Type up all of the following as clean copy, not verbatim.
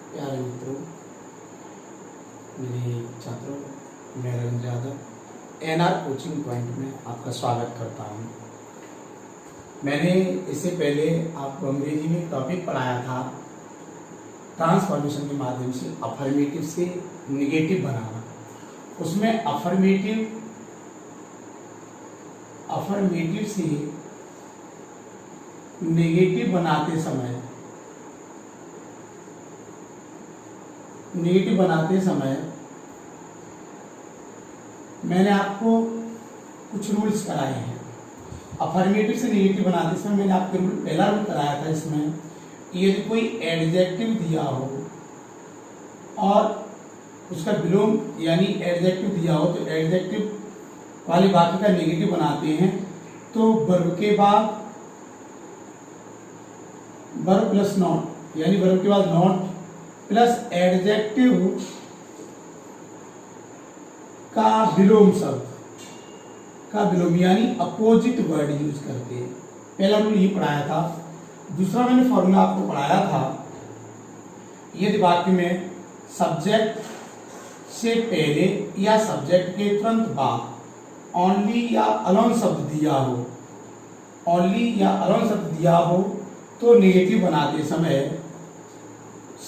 प्यारे मित्रों, मेरे छात्रों, मैं Ravindra Yadav NR coaching point में आपका स्वागत करता हूं। मैंने इससे पहले आपको अंग्रेजी में टॉपिक पढ़ाया था ट्रांसफॉर्मेशन के माध्यम से अफर्मेटिव से निगेटिव बनाना। उसमें अफर्मेटिव से नेगेटिव बनाते समय मैंने आपको कुछ रूल्स कराए हैं। अफर्मेटिव से नेगेटिव बनाते समय मैंने आपको पहला रूल कराया था। इसमें यदि कोई एडजेक्टिव दिया हो और उसका बिलोंग यानी एडजेक्टिव दिया हो तो एडजेक्टिव वाले वाक्य का नेगेटिव बनाते हैं तो वर्ब के बाद वर्ब प्लस नॉट यानी वर्ब के बाद नॉट प्लस एडजेक्टिव का बिलोंग यानी अपोजिट वर्ड यूज करते हैं। पहला रूल ये पढ़ाया था। दूसरा मैंने फॉर्मूला आपको पढ़ाया था, यदि वाक्य में सब्जेक्ट से पहले या सब्जेक्ट के तुरंत बाद ओनली या अलोन शब्द दिया हो तो नेगेटिव बनाते समय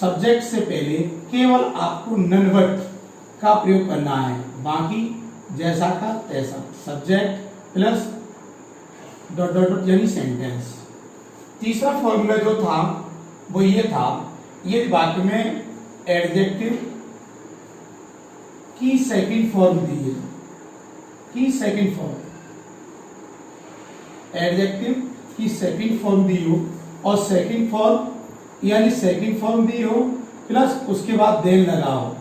सब्जेक्ट से पहले केवल आपको नन वर्ड का प्रयोग करना है, बाकी जैसा का तैसा subject plus dot dot dot यानी सेंटेंस। तीसरा फॉर्मूला जो था वो ये था, ये वाक्य में एडजेक्टिव की सेकंड फॉर्म दी है, एडजेक्टिव की सेकंड फॉर्म दी हो और सेकंड फॉर्म दी हो प्लस उसके बाद देन लगा हो,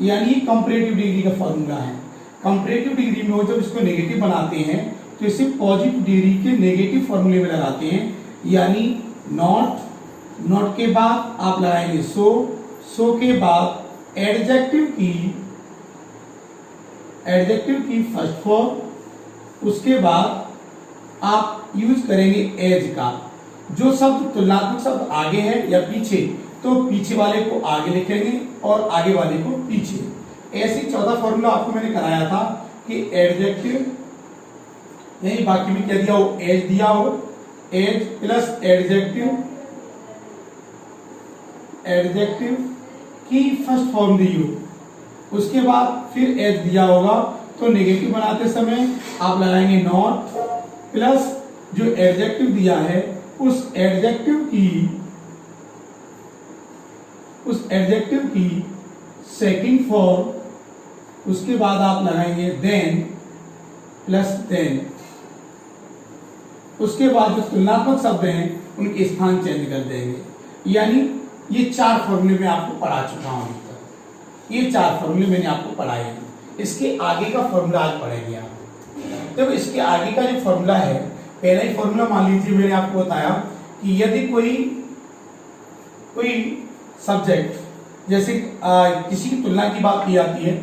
यानी कंपैरेटिव डिग्री का फॉर्मूला है। कंपैरेटिव डिग्री में हो जब इसको नेगेटिव बनाते हैं तो इसे पॉजिटिव डिग्री के नेगेटिव फॉर्मूले में लगाते हैं, यानी नॉट के बाद आप लगाएंगे सो के बाद एडजेक्टिव की फर्स्ट फॉर्म, उसके बाद आप यूज करेंगे एज का। जो शब्द तुलनात्मक शब्द आगे है या पीछे तो पीछे वाले को आगे लिखेंगे और आगे वाले को पीछे। ऐसे चौथा फॉर्मूला आपको मैंने कराया था कि एडजेक्टिव यही वाक्य में क्या दिया हो, एज दिया हो, एज प्लस एडजेक्टिव की फर्स्ट फॉर्म दी हो, उसके बाद फिर एज दिया होगा तो नेगेटिव बनाते समय आप लगाएंगे नॉट प्लस जो एडजेक्टिव दिया है उस एडजेक्टिव की सेकंड फॉर्म, उसके बाद आप लगाएंगे देन प्लस देन। उसके बाद जो तुलनात्मक शब्द हैं उनके स्थान चेंज कर देंगे। यानी ये चार फॉर्मूले में आपको पढ़ा चुका हूं अभी तक। ये चार फॉर्मूले मैंने आपको पढ़ाए हैं। इसके आगे का फॉर्मूला आज पढ़ेंगे आप। जब इसके आगे का जो फॉर्मूला है, पहला ही फॉर्मूला मान लीजिए मैंने आपको बताया कि यदि कोई सब्जेक्ट जैसे किसी की तुलना की बात की जाती है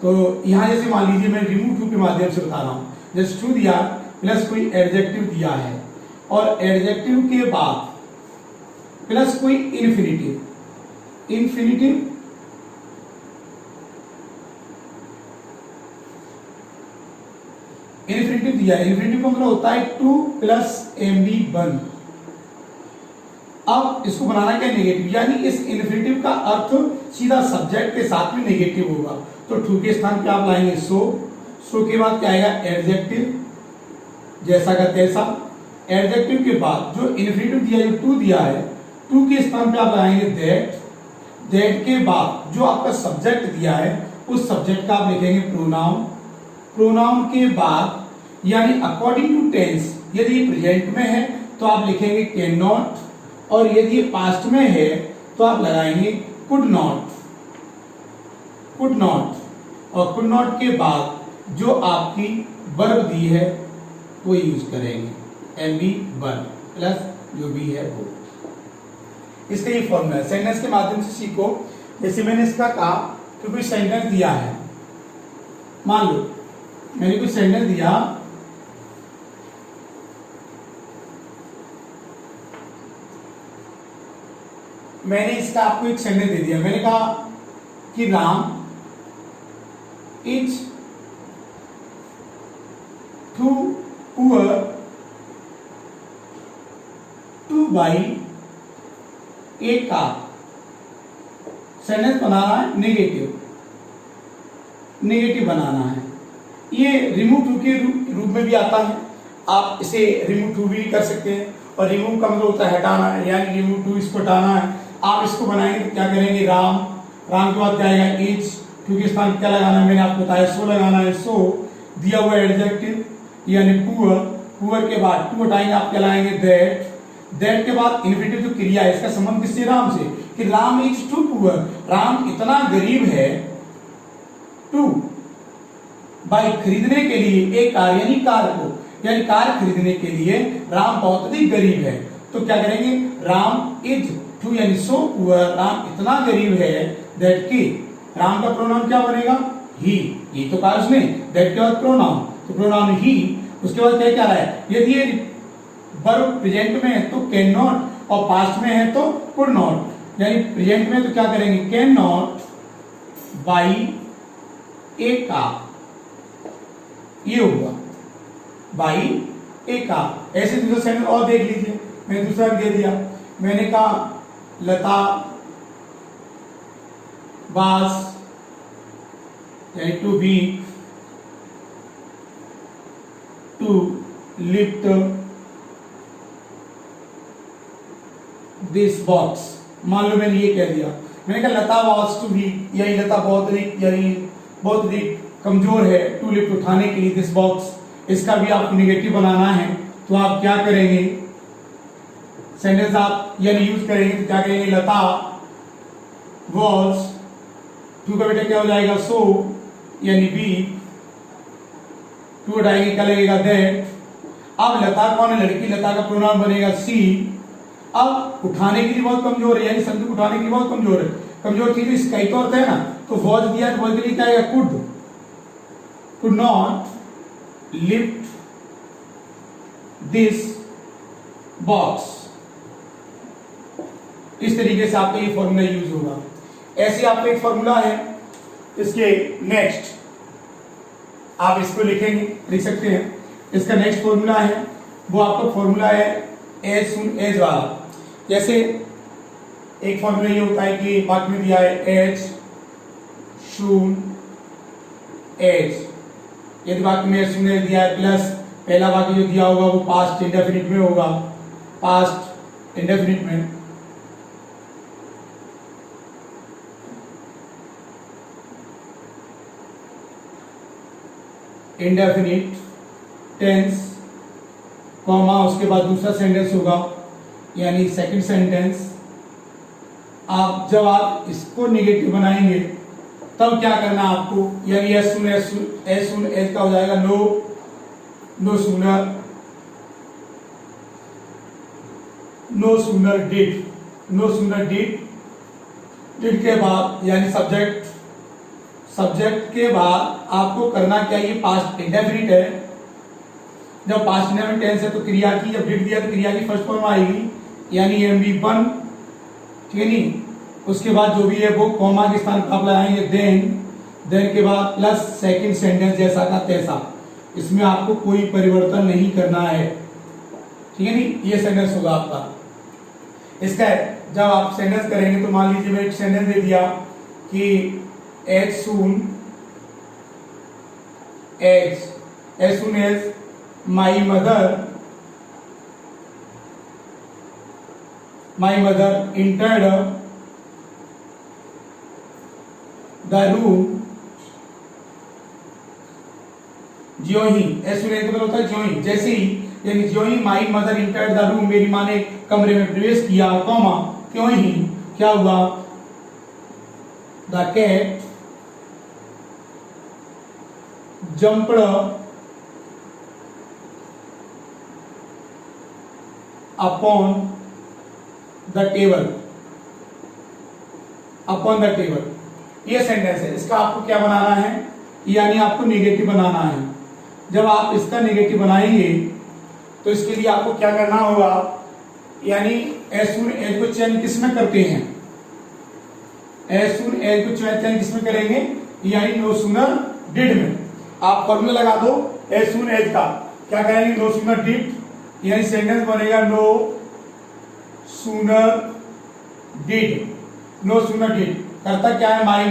तो यहां जैसे मान लीजिए मैं रिमूव टू के माध्यम से बता रहा हूं। जैसे टू दिया प्लस कोई एडजेक्टिव दिया है और एडजेक्टिव के बाद प्लस कोई इन्फिनिटिव दिया है। इन्फिनिटिव का मतलब होता है 2 + MB1। अब इसको बनाना क्या, नेगेटिव, यानी इस इन्फिनिटिव का अर्थ सीधा सब्जेक्ट के साथ में नेगेटिव होगा। तो टू के स्थान पे आप लाएंगे सो के बाद क्या आएगा, एडजेक्टिव जैसा का तैसा। एडजेक्टिव के बाद जो इन्फिनिटिव दिया जो 2 दिया है, 2 के स्थान पे आप लगाएंगे दैट के बाद जो आपका सब्जेक्ट दिया है उस सब्जेक्ट का आप लिखेंगे प्रोनाउन के बाद, यानी अकॉर्डिंग टू टेंस। यदि ये प्रेजेंट में है तो आप लिखेंगे कैन नॉट, और यदि ये पास्ट में है तो आप लगाएंगे कुड नॉट। और कुड नॉट के बाद जो आपकी वर्ब दी है वो यूज करेंगे MB1 प्लस जो भी है वो। इसका ये फॉर्मूला है। सेंटेंस के माध्यम से सीखो। जैसे मैंने इसका कहा कि कोई सेंटेंस दिया है, मान लो मैंने कोई सेंटेंस दिया, मैंने इसका आपको एक सेंटेंस दे दिया, मैंने कहा कि Ram is too poor to buy a car. Sentence बनाना है नेगेटिव, नेगेटिव बनाना है। ये रिमूव टू के रूप में भी आता है, आप इसे रिमूव टू भी कर सकते हैं। और रिमूव का मतलब होता है हटाना है, यानी रिमूव टू इसको हटाना है। आप इसको बनाएंगे तो क्या करेंगे, राम, राम के बाद क्या आएगा, इज, टू के स्थान क्या लगाना है, मैंने आपको बताया सो लगाना है। सो दिया हुआ एडजेक्टिव यानी पुअर, पुअर के बाद टू हटाएंगे, आप क्या लगाएंगे, दैट, दैट के बाद इन्फिनिटिव जो क्रिया है इसका संबंध किससे, राम से, कि Ram is too poor, Ram इतना गरीब है, टू बाई खरीदने के लिए एक कार, यानी कार को, यानी कार खरीदने के लिए राम बहुत अधिक गरीब है। तो क्या करेंगे, राम इज टू यानी सो पुअर, राम इतना गरीब है, दैट की राम का प्रोनाउन क्या बनेगा, ही, ये तो कहा उसने, दैट के बाद प्रोनाउन, तो प्रोनाउन ही, उसके बाद क्या क्या रहा है, यदि ये वर्ब प्रेजेंट में है तो कैन नॉट, और पास्ट में है तो कुड नॉट। यानी प्रेजेंट में तो क्या करेंगे, can not by a car, ये होगा बाई ए कार। ऐसे दूसरा सेंटेंस और देख लीजिए, मैंने दूसरा दे दिया, मैंने कहा लता वाज यानी to be to lift this box. मान लो मैंने ये कह दिया, मैंने कहा लता वाज टू बी, यानी लता बहुत यानी बहुत कमजोर है, टू लिफ्ट उठाने के लिए दिस बॉक्स, इसका भी आपको निगेटिव बनाना है। तो आप क्या करेंगे, सेंटेंस आप यानी यूज करेंगे तो क्या करेंगे, लता वॉज, टू का बेटा क्या हो जाएगा, सो यानी बी, टू हटाएंगे क्या लगेगा, दैट। अब लता कौन है, लड़की, लता का प्रोनाउन बनेगा सी। अब उठाने के लिए बहुत कमजोर है, यानी संदूक उठाने के लिए बहुत कमजोर है, कमजोर चीज इसका ही तो अर्थ है ना, तो वॉज दिया तो वॉज के लिए क्या आएगा, could not lift this box. इस तरीके से आपका ये फॉर्मूला यूज होगा। ऐसे आपका एक फॉर्मूला है, इसके नेक्स्ट आप इसको लिखेंगे, लिख सकते हैं। इसका नेक्स्ट फॉर्मूला है वो आपका फॉर्मूला है एज सुन एज वाला। जैसे एक फॉर्मूला ये होता है कि वाक्य में दिया है एज सुन एज, यदि वाक्य में एज सुन एज दिया है प्लस पहला वाक्य जो दिया होगा वो पास्ट इंडेफिनिट में होगा, पास्ट इंडेफिनिट में, इंडेफिनिट टेंस, कॉमा, उसके बाद दूसरा सेंटेंस होगा यानी सेकंड सेंटेंस। आप जब आप इसको नेगेटिव बनाएंगे तब क्या करना आपको, यानी एज सुन एज का हो जाएगा no, no sooner, no sooner did, no sooner did, did के बाद यानी सब्जेक्ट, सब्जेक्ट के बाद आपको करना क्या, ये पास्ट इंडेफिनिट है, जब पास्ट इंडेफिनिट टेंस है तो क्रिया की, जब डिड दिया तो क्रिया की फर्स्ट फॉर्म आएगी यानी MB1, ठीक है नहीं। उसके बाद जो भी है वो कॉमा के स्थान पर आप लगाएंगे देन के बाद प्लस सेकंड सेंटेंस जैसा का तैसा, इसमें आपको कोई परिवर्तन नहीं करना है, ठीक है नहीं। ये सेंटेंस होगा आपका। इसका जब आप सेंटेंस करेंगे तो मान लीजिए मैं एक सेंटेंस दे दिया कि as soon as my mother entered the room, ज्यों ही, एज सुन एज मतलब होता है ज्यों ही, जैसे ही, यानी ज्यों ही my mother entered the room, मेरी माँ ने कमरे में प्रवेश किया, कॉमा, क्यों ही क्या हुआ, the cat jumped upon the table, upon the table। ये सेंटेंस है, इसका आपको क्या बनाना है, यानी आपको नेगेटिव बनाना है। जब आप इसका नेगेटिव बनाएंगे तो इसके लिए आपको क्या करना होगा, यानी एज सून एज को चयन किसमें करते हैं, एज सून एज को चयन किसमें करेंगे, यानी नो सूनर डिड में। आप फॉर्मूला लगा दो एज सून एज का, क्या करेंगे, नो सूनर डिड, यानी सेंटेंस बनेगा no sooner did, no sooner did करता क्या है, माई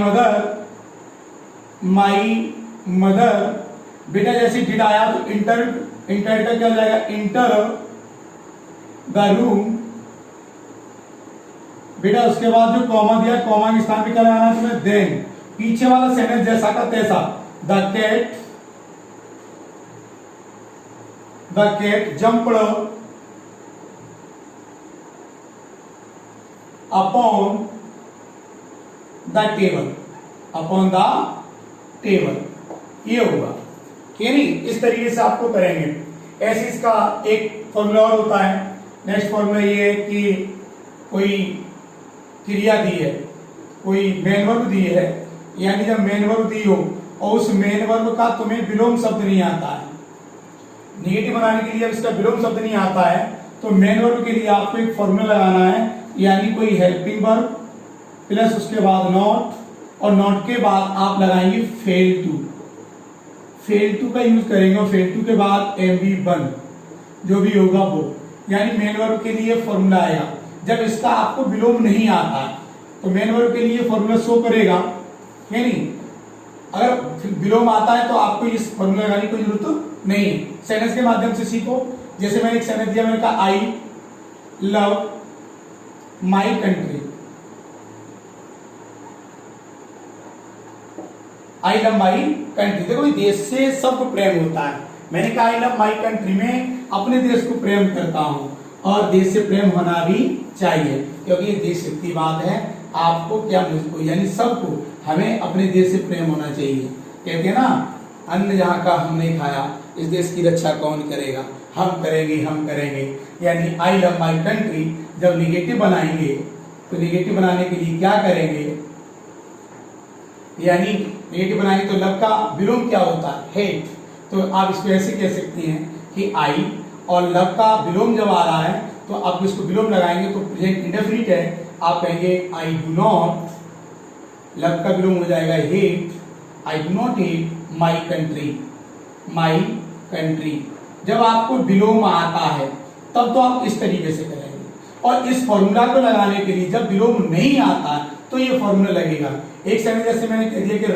मदर, बेटा जैसे डिड आया तो इंटर का क्या हो जाएगा, इंटर द रूम, बेटा उसके बाद जो कॉमा दिया, कॉमा के स्थान पे क्या लगाना है तुम्हें, देन, पीछे वाला सेंटेंस जैसा का तैसा, the cat jumped upon the table, ये होगा कि नहीं, इस तरीके से आपको करेंगे। ऐसे इसका एक फॉर्मूला और होता है। नेक्स्ट फॉर्मूला ये है कि कोई क्रिया दी है, कोई मेन वर्ब दी है, यानी जब मेन वर्ब दी हो और उस मेन वर्ब का तुम्हें विलोम शब्द नहीं आता है, नेगेटिव बनाने के लिए जब इसका विलोम शब्द नहीं आता है तो मेन वर्ब के लिए आपको एक फॉर्मूला लगाना है, यानी कोई हेल्पिंग वर्ब प्लस उसके बाद नॉट, और नॉट के बाद आप लगाएंगे फेल टू का यूज करेंगे, और फेल टू के बाद MV1 जो भी होगा वो, यानी मेन वर्ब के लिए फॉर्मूला आएगा। जब इसका आपको विलोम नहीं आता है तो मेन वर्ब के लिए फॉर्मूला शो करेगा, है नहीं। अगर विलोम आता है तो आपको इस फॉर्मूला लगाने की कोई जरूरत नहीं है। सेंटेंस के माध्यम से सीखो। जैसे मैंने एक सेंटेंस दिया, मैंने कहा I love my country, I love my country. देखो देश से सबको प्रेम होता है, मैंने कहा आई लव माई कंट्री में अपने देश को प्रेम करता हूं, और देश से प्रेम होना भी चाहिए, क्योंकि ये देश की बात है। आपको क्या, मुझको, यानी सबको हमें अपने देश से प्रेम होना चाहिए। कहते हैं ना, अन्न जहाँ का हम नहीं खाया, इस देश की रक्षा कौन करेगा, हम करेंगे। यानी आई लव माई कंट्री जब निगेटिव बनाएंगे तो निगेटिव बनाने के लिए क्या करेंगे, यानी नेगेटिव बनाएंगे तो लव का विलोम क्या होता है, हेट। तो आप इसको ऐसे कह सकते हैं कि आई और लव का विलोम जब आ रहा है तो आप इसको विलोम लगाएंगे तो प्रेजेंट इंडेफिनिट है, आप कहेंगे आई डू नॉट, लव का विलोम हो जाएगा hate, I do not hate my country. जब आपको विलोम आता है तब तो आप इस तरीके से करेंगे। और इस फॉर्मूला को लगाने के लिए जब विलोम नहीं आता तो ये फॉर्मूला लगेगा। एक सेंटेंस जैसे मैंने कह दिया कि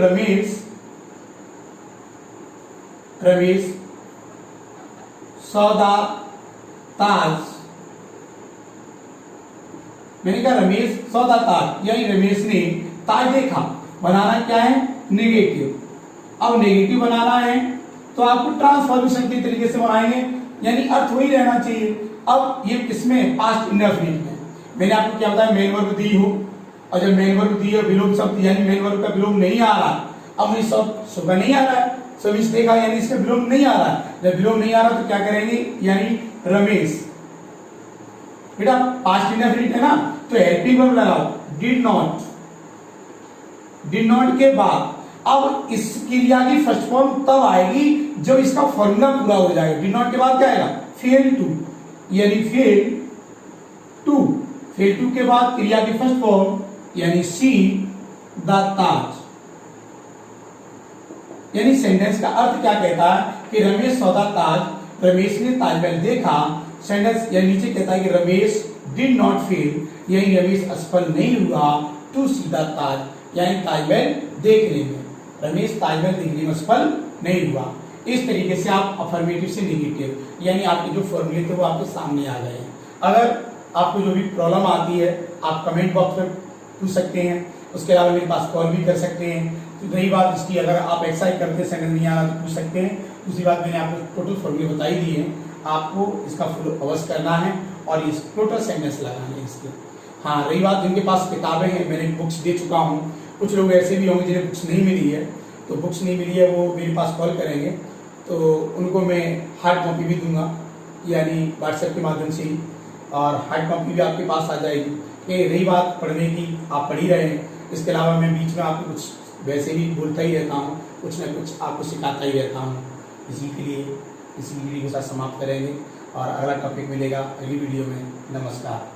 रमेश सौदा ताज, मैंने कहा रमेश सौदा ताज, यानी रमेश ने ताज देखा। बनाना क्या है, नेगेटिव। अब नेगेटिव बनाना है तो आपको ट्रांसफॉर्मेशन के तरीके से बनाएंगे, यानी अर्थ वही रहना चाहिए। अब ये किसमें, पास्ट इंडेफिनिट में। मैंने आपको क्या बताया, मेन वर्ब दी हो, और जब मेन वर्ब दी हो विलोम शब्द, यानी मेन वर्ब का विलोम नहीं आ रहा, अब मुझे सुबह नहीं आ रहा है, सब इस देखा, यानी इसका विलोम नहीं आ रहा है। जब विलोम नहीं आ रहा तो क्या करेंगे, यानी रमेश, बेटा पास्ट इंडेफिनिट है ना, तो हेल्पिंग वर्ब लगाओ, डिड नॉट के बाद अब इस क्रिया की फर्स्ट फॉर्म तब आएगी जब इसका फॉर्मूला पूरा हो जाएगा। डिड नॉट के बाद क्या आएगा, फेल टू, यानी फेल टू के बाद क्रिया की फर्स्ट फॉर्म, यानी सी द ताज। यानी सेंटेंस का अर्थ क्या कहता है कि रमेश सौदा ताज, रमेश ने ताजमहल देखा। सेंटेंस या नीचे कहता है कि रमेश डिड नॉट फेल, यानी रमेश असफल नहीं हुआ टू सी द ताज, यानी ताजमहल देखने में। रमेश ताजमहल देखने में असफल नहीं हुआ। इस तरीके से आप अफर्मेटिव से नेगेटिव, यानी आपके जो फॉर्मूले थे वो आपके सामने आ गए हैं। अगर आपको जो भी प्रॉब्लम आती है आप कमेंट बॉक्स में पूछ सकते हैं, उसके अलावा मेरे पास कॉल भी कर सकते हैं। तो रही बात इसकी, अगर आप एक्सरसाइज करते सेंटेंस नहीं आ रहा तो पूछ सकते हैं। दूसरी बात, मैंने आपको टोटल फॉर्मूले बताई दी है, आपको इसका फुल अवश्य करना है और इस टोटल सेंटेंस लगाने हैं इसके। हाँ, रही बात जिनके पास किताबें हैं, मैंने बुक्स दे चुका हूँ। कुछ लोग ऐसे भी होंगे जिन्हें बुक्स नहीं मिली है, तो बुक्स नहीं मिली है वो मेरे पास कॉल करेंगे तो उनको मैं हार्ड कॉपी भी दूंगा, यानी व्हाट्सएप के माध्यम से ही, और हार्ड कॉपी भी आपके पास आ जाएगी। ये रही बात पढ़ने की, आप पढ़ ही रहे हैं। इसके अलावा मैं बीच में आपको कुछ वैसे भी बोलता ही रहता हूँ, कुछ ना कुछ आपको सिखाता ही रहता हूँ। इसी के लिए इसी वीडियो के साथ समाप्त करेंगे। और अगला टॉपिक मिलेगा अगली वीडियो में। नमस्कार।